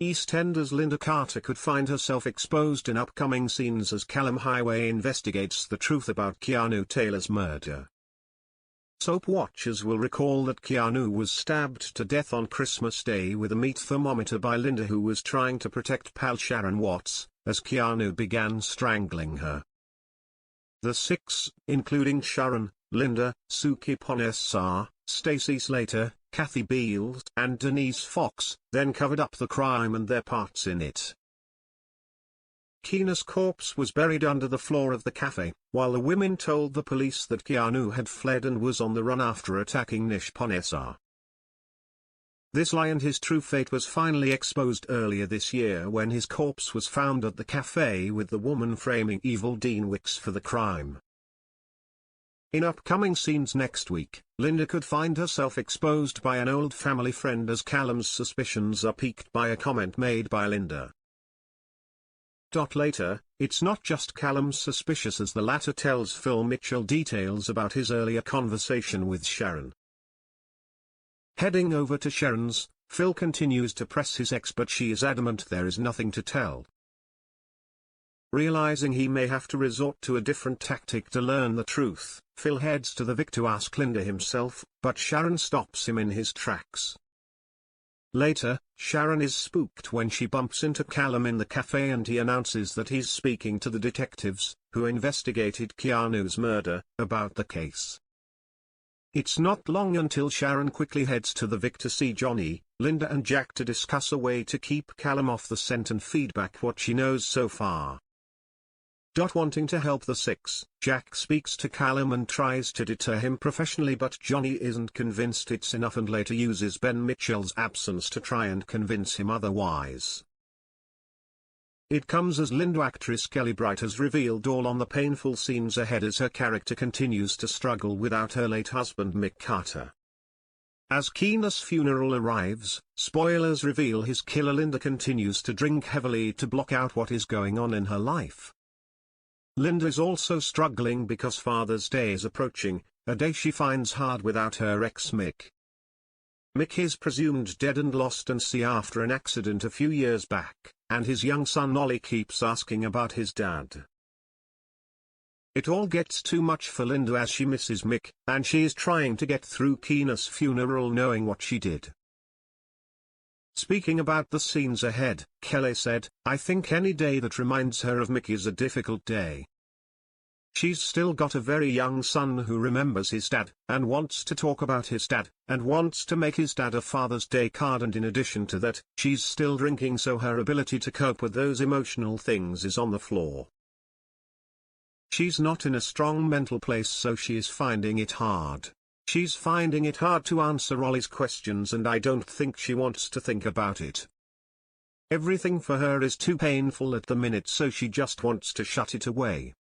EastEnders Linda Carter could find herself exposed in upcoming scenes as Callum Highway investigates the truth about Keanu Taylor's murder. Soap watchers will recall that Keanu was stabbed to death on Christmas Day with a meat thermometer by Linda, who was trying to protect pal Sharon Watts, as Keanu began strangling her. The six, including Sharon, Linda, Suki Ponessa, Stacey Slater, Kathy Beals and Denise Fox, then covered up the crime and their parts in it. Keanu's corpse was buried under the floor of the cafe, while the women told the police that Keanu had fled and was on the run after attacking Nish Ponessa. This lie and his true fate was finally exposed earlier this year when his corpse was found at the cafe, with the woman framing evil Dean Wicks for the crime. In upcoming scenes next week, Linda could find herself exposed by an old family friend as Callum's suspicions are piqued by a comment made by Linda. Later, it's not just Callum suspicious, as the latter tells Phil Mitchell details about his earlier conversation with Sharon. Heading over to Sharon's, Phil continues to press his ex, but she is adamant there is nothing to tell. Realizing he may have to resort to a different tactic to learn the truth, Phil heads to the Vic to ask Linda himself, but Sharon stops him in his tracks. Later, Sharon is spooked when she bumps into Callum in the cafe and he announces that he's speaking to the detectives, who investigated Keanu's murder, about the case. It's not long until Sharon quickly heads to the Vic to see Johnny, Linda and Jack to discuss a way to keep Callum off the scent and feedback what she knows so far. Wanting to help the six, Jack speaks to Callum and tries to deter him professionally, but Johnny isn't convinced it's enough and later uses Ben Mitchell's absence to try and convince him otherwise. It comes as Linda actress Kelly Bright has revealed all on the painful scenes ahead as her character continues to struggle without her late husband Mick Carter. As Keanu's funeral arrives, spoilers reveal his killer Linda continues to drink heavily to block out what is going on in her life. Linda is also struggling because Father's Day is approaching, a day she finds hard without her ex Mick. Mick is presumed dead and lost at sea after an accident a few years back, and his young son Ollie keeps asking about his dad. It all gets too much for Linda as she misses Mick, and she is trying to get through Keanu's funeral knowing what she did. Speaking about the scenes ahead, Kelly said, "I think any day that reminds her of Mick is a difficult day. She's still got a very young son who remembers his dad, and wants to talk about his dad, and wants to make his dad a Father's Day card, and in addition to that, she's still drinking, so her ability to cope with those emotional things is on the floor. She's not in a strong mental place, so she is finding it hard. She's finding it hard to answer Ollie's questions, and I don't think she wants to think about it. Everything for her is too painful at the minute, so she just wants to shut it away."